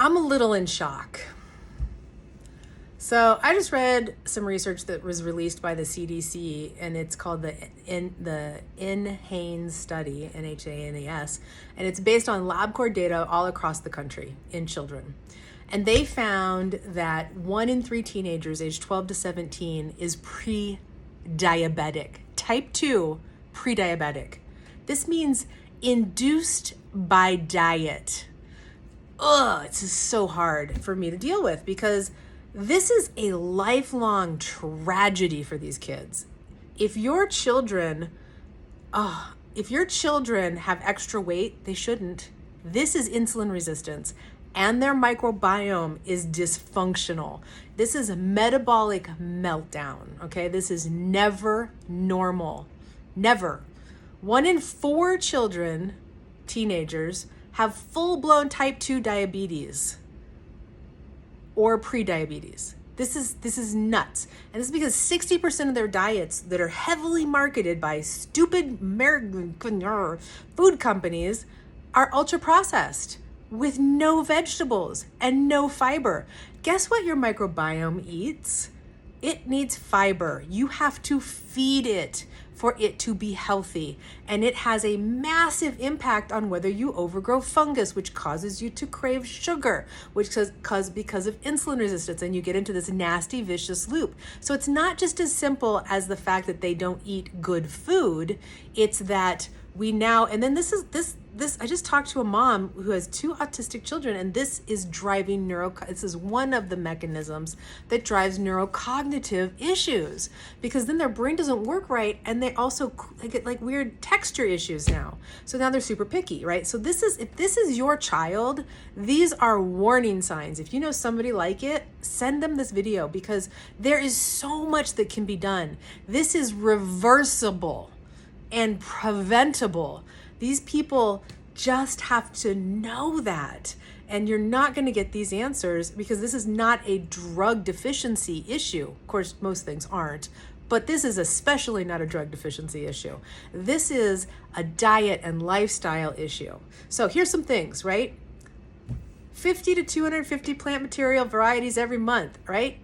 I'm a little in shock. So I just read some research that was released by the CDC, and it's called the NHANES study, NHANES, and it's based on LabCorp data all across the country in children. And they found that 1 in 3 teenagers aged 12 to 17 is pre-diabetic, type 2 pre-diabetic. This means induced by diet. It's just so hard for me to deal with because this is a lifelong tragedy for these kids. If your children have extra weight, they shouldn't. This is insulin resistance, and their microbiome is dysfunctional. This is a metabolic meltdown, okay? This is never normal, never. 1 in 4 children, teenagers, have full-blown type 2 diabetes or pre-diabetes. This is nuts. And this is because 60% of their diets that are heavily marketed by stupid American food companies are ultra-processed with no vegetables and no fiber. Guess what your microbiome eats? It needs fiber. You have to feed it for it to be healthy. And it has a massive impact on whether you overgrow fungus, which causes you to crave sugar, which because of insulin resistance, and you get into this nasty, vicious loop. So it's not just as simple as the fact that they don't eat good food. It's that we now, and then this, I just talked to a mom who has 2 autistic children, and this is driving this is one of the mechanisms that drives neurocognitive issues, because then their brain doesn't work right, and they also get like weird texture issues now. So now they're super picky, right? So if this is your child, these are warning signs. If you know somebody like it, send them this video, because there is so much that can be done. This is reversible and preventable. These people just have to know that. And you're not going to get these answers because this is not a drug deficiency issue. Of course, most things aren't, but this is especially not a drug deficiency issue. This is a diet and lifestyle issue. So here's some things, right? 50 to 250 plant material varieties every month, right?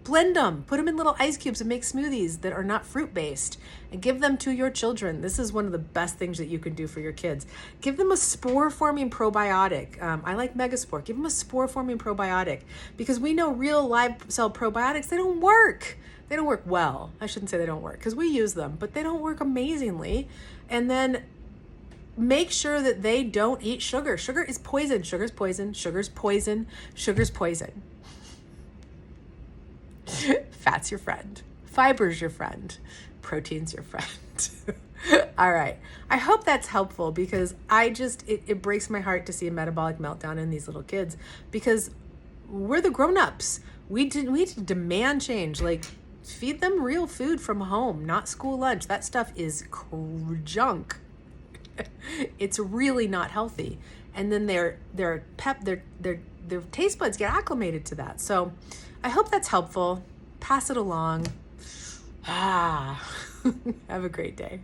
Blend them, put them in little ice cubes and make smoothies that are not fruit-based, and give them to your children. This is one of the best things that you can do for your kids. Give them a spore-forming probiotic. I like Megaspore. Give them a spore-forming probiotic, because we know real live cell probiotics, they don't work. They don't work well. I shouldn't say they don't work, because we use them, but they don't work amazingly. And then make sure that they don't eat sugar. Sugar is poison. Sugar's poison. Sugar's poison. Sugar's poison. Fat's your friend. Fiber's your friend. Protein's your friend. All right. I hope that's helpful, because it breaks my heart to see a metabolic meltdown in these little kids, because we're the grown-ups. We demand change. Like, feed them real food from home, not school lunch. That stuff is junk. It's really not healthy. And then their taste buds get acclimated to that. So I hope that's helpful. Pass it along. Have a great day.